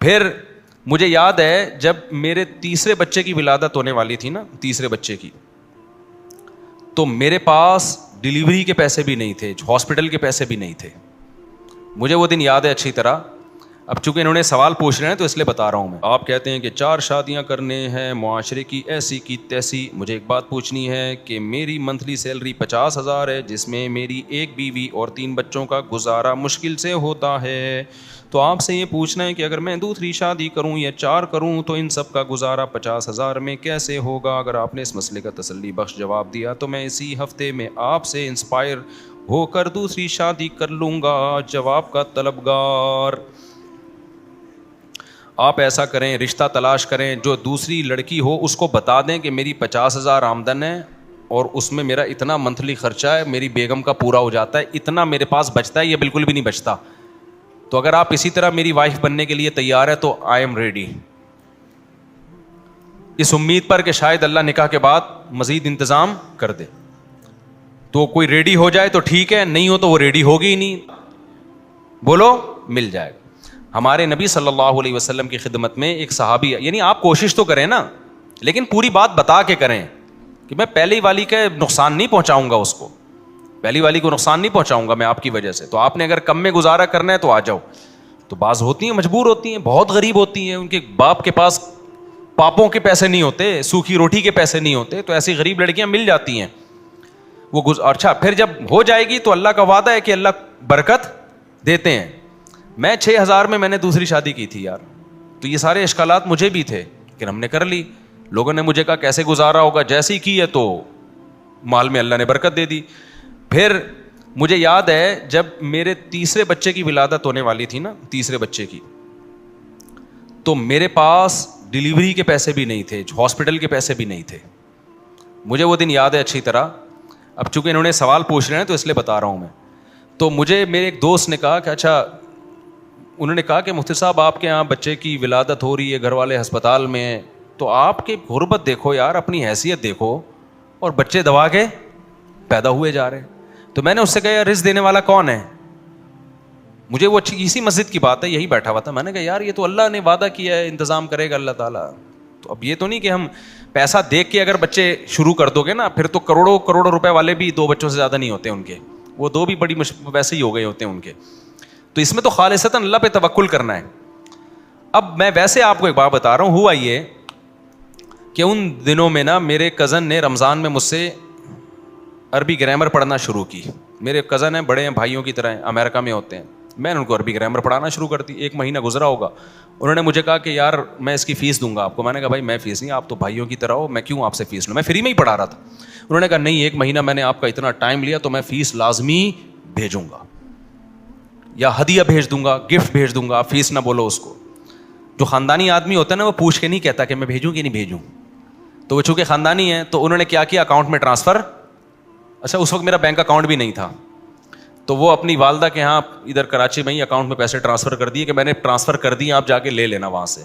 پھر مجھے یاد ہے جب میرے تیسرے بچے کی ولادت ہونے والی تھی نا، تیسرے بچے کی، تو میرے پاس ڈلیوری کے پیسے بھی نہیں تھے، ہاسپٹل کے پیسے بھی نہیں تھے. مجھے وہ دن یاد ہے اچھی طرح. اب چونکہ انہوں نے سوال پوچھ رہے ہیں تو اس لیے بتا رہا ہوں میں. آپ کہتے ہیں کہ 4 شادیاں کرنے ہیں، معاشرے کی ایسی کی تیسی. مجھے ایک بات پوچھنی ہے کہ میری منتھلی سیلری 50,000 ہے، جس میں میری ایک بیوی اور 3 بچوں کا گزارا مشکل سے ہوتا ہے. تو آپ سے یہ پوچھنا ہے کہ اگر میں دوسری شادی کروں یا 4 کروں تو ان سب کا گزارا 50,000 میں کیسے ہوگا؟ اگر آپ نے اس مسئلے کا تسلی بخش جواب دیا تو میں اسی ہفتے میں آپ سے انسپائر ہو کر دوسری شادی کر لوں گا. جواب کا طلبگار. آپ ایسا کریں، رشتہ تلاش کریں، جو دوسری لڑکی ہو اس کو بتا دیں کہ میری 50,000 آمدن ہے اور اس میں میرا اتنا منتھلی خرچہ ہے، میری بیگم کا پورا ہو جاتا ہے، اتنا میرے پاس بچتا ہے، یہ بالکل بھی نہیں بچتا. تو اگر آپ اسی طرح میری وائف بننے کے لیے تیار ہے تو آئی ایم ریڈی، اس امید پر کہ شاید اللہ نکاح کے بعد مزید انتظام کر دے. تو کوئی ریڈی ہو جائے تو ٹھیک ہے، نہیں ہو تو وہ ریڈی ہوگی ہی نہیں. بولو مل جائے گا. ہمارے نبی صلی اللہ علیہ وسلم کی خدمت میں ایک صحابی، یعنی آپ کوشش تو کریں نا، لیکن پوری بات بتا کے کریں کہ میں پہلی والی کا نقصان نہیں پہنچاؤں گا، اس کو پہلی والی کو نقصان نہیں پہنچاؤں گا میں آپ کی وجہ سے. تو آپ نے اگر کم میں گزارا کرنا ہے تو آ جاؤ. تو بعض ہوتی ہیں مجبور ہوتی ہیں، بہت غریب ہوتی ہیں، ان کے باپ کے پاس پاپوں کے پیسے نہیں ہوتے، سوکھی روٹی کے پیسے نہیں ہوتے، تو ایسی غریب لڑکیاں مل جاتی ہیں. وہ اچھا پھر جب ہو جائے گی تو اللہ کا وعدہ ہے کہ اللہ برکت دیتے ہیں. میں 6,000 میں نے دوسری شادی کی تھی یار. تو یہ سارے اشکالات مجھے بھی تھے، لیکن ہم نے کر لی. لوگوں نے مجھے کہا کیسے گزارا ہوگا، جیسے ہی کی ہے تو مال میں اللہ نے برکت دے دی. پھر مجھے یاد ہے جب میرے تیسرے بچے کی ولادت ہونے والی تھی نا، تیسرے بچے کی، تو میرے پاس ڈلیوری کے پیسے بھی نہیں تھے، ہاسپٹل کے پیسے بھی نہیں تھے. مجھے وہ دن یاد ہے اچھی طرح. اب چونکہ انہوں نے سوال پوچھ رہے ہیں تو اس لیے بتا رہا ہوں میں. تو مجھے میرے ایک دوست نے کہا کہ اچھا، انہوں نے کہا کہ مفتی صاحب آپ کے یہاں بچے کی ولادت ہو رہی ہے، گھر والے ہسپتال میں ہیں، تو آپ کی غربت دیکھو یار، اپنی حیثیت دیکھو، اور بچے دبا کے پیدا ہوئے جا رہے ہیں. تو میں نے اس سے کہا یار رزق دینے والا کون ہے؟ مجھے وہ اسی مسجد کی بات ہے، یہی بیٹھا ہوا تھا. میں نے کہا یار یہ تو اللہ نے وعدہ کیا ہے، انتظام کرے گا اللہ تعالیٰ. تو اب یہ تو نہیں کہ ہم پیسہ دیکھ کے اگر بچے شروع کر دو گے نا، پھر تو کروڑوں روپے والے بھی 2 بچوں سے زیادہ نہیں ہوتے ان کے، وہ 2 بھی بڑی ویسے ہی ہو گئے ہوتے ہیں ان کے. تو اس میں تو خالصتاً اللہ پہ توکل کرنا ہے. اب میں ویسے آپ کو ایک بات بتا رہا ہوں. ہوا یہ کہ ان دنوں میں نا میرے کزن نے رمضان میں مجھ سے عربی گرامر پڑھنا شروع کی. میرے کزن ہیں، بڑے ہیں، بھائیوں کی طرح ہیں، امریکہ میں ہوتے ہیں. میں نے ان کو عربی گرامر پڑھانا شروع کر دی. 1 مہینہ گزرا ہوگا. انہوں نے مجھے کہا کہ یار میں اس کی فیس دوں گا آپ کو. میں نے کہا بھائی میں فیس نہیں، آپ تو بھائیوں کی طرح ہو، میں کیوں آپ سے فیس لوں، میں فری میں ہی پڑھا رہا تھا. انہوں نے کہا نہیں، 1 مہینہ میں نے آپ کا اتنا ٹائم لیا تو میں فیس لازمی بھیجوں گا، یا ہدیہ بھیج دوں گا، گفٹ بھیج دوں گا، آپ فیس نہ بولو اس کو. جو خاندانی آدمی ہوتا ہے نا وہ پوچھ کے نہیں کہتا کہ میں بھیجوں کہ نہیں بھیجوں. تو وہ چونکہ خاندانی ہے تو انہوں نے کیا کیا، اکاؤنٹ میں ٹرانسفر. اچھا اس وقت میرا بینک اکاؤنٹ بھی نہیں تھا، تو وہ اپنی والدہ کے ہاں ادھر کراچی میں ہی اکاؤنٹ میں پیسے ٹرانسفر کر دیے کہ میں نے ٹرانسفر کر دیے، آپ جا کے لے لینا وہاں سے.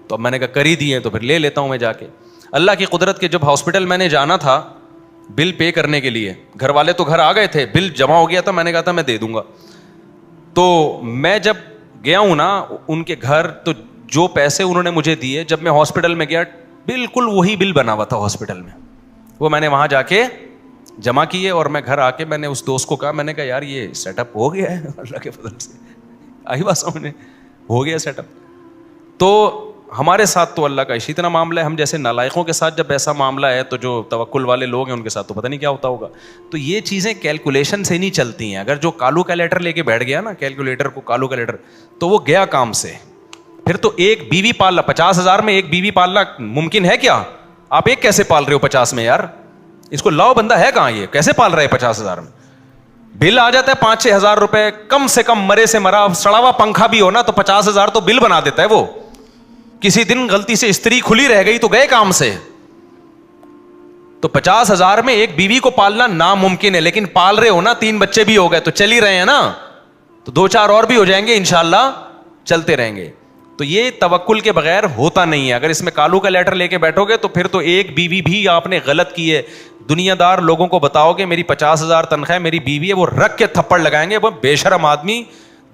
تو اب میں نے کہا کر ہی دیے تو پھر لے لیتا ہوں میں جا کے. اللہ کی قدرت کے جب ہاسپٹل میں نے جانا تھا بل پے کرنے کے لیے، گھر والے تو گھر آ گئے تھے، بل جمع ہو گیا تھا، میں نے کہا تھا میں دے دوں گا. تو میں جب گیا ہوں نا ان کے گھر، تو جو پیسے انہوں نے مجھے دیے، جب میں ہاسپٹل میں گیا بالکل وہی بل بنا ہوا تھا ہاسپٹل میں. وہ میں نے وہاں جا کے جمع کیے اور میں گھر آ کے میں نے اس دوست کو کہا، میں نے کہا یار یہ سیٹ اپ ہو گیا ہے اللہ کے فضل سے. آئی بات سمجھ، ہو گیا سیٹ اپ. تو ہمارے ساتھ تو اللہ کا اسی طرح معاملہ ہے. ہم جیسے نالائقوں کے ساتھ جب ایسا معاملہ ہے تو جو توکل والے لوگ ہیں ان کے ساتھ تو پتہ نہیں کیا ہوتا ہوگا. تو یہ چیزیں کیلکولیشن سے نہیں چلتی ہیں. اگر جو کالو کیلیٹر لے کے بیٹھ گیا نا، کیلکولیٹر کو کالو کیلیٹر، تو وہ گیا کام سے. پھر تو ایک بیوی پالنا 50,000 میں ایک بیوی پالنا ممکن ہے کیا؟ آپ ایک کیسے پال رہے ہو 50 میں یار؟ اس کو لاؤ بندہ ہے کہاں، یہ کیسے پال رہے ہیں 50,000 میں؟ بل آ جاتا ہے 5-6 ہزار روپے کم سے کم، مرے سے مرا سڑا ہوا پنکھا بھی ہو نا تو 50,000 تو بل بنا دیتا ہے وہ. کسی دن غلطی سے استری کھلی رہ گئی تو گئے کام سے. تو 50,000 میں ایک بیوی کو پالنا ناممکن ہے، لیکن پال رہے ہو نا، 3 بچے بھی ہو گئے تو چل ہی رہے ہیں نا، تو 2-4 اور بھی ہو جائیں گے انشاءاللہ، چلتے رہیں گے. تو یہ توکل کے بغیر ہوتا نہیں ہے. اگر اس میں کالو کا لیٹر لے کے بیٹھو گے تو پھر تو ایک بیوی بھی آپ نے غلط کی ہے. دنیا دار لوگوں کو بتاؤ گے میری 50,000 تنخواہ ہے، میری بیوی ہے، وہ رکھ کے تھپڑ لگائیں گے. وہ بے شرم آدمی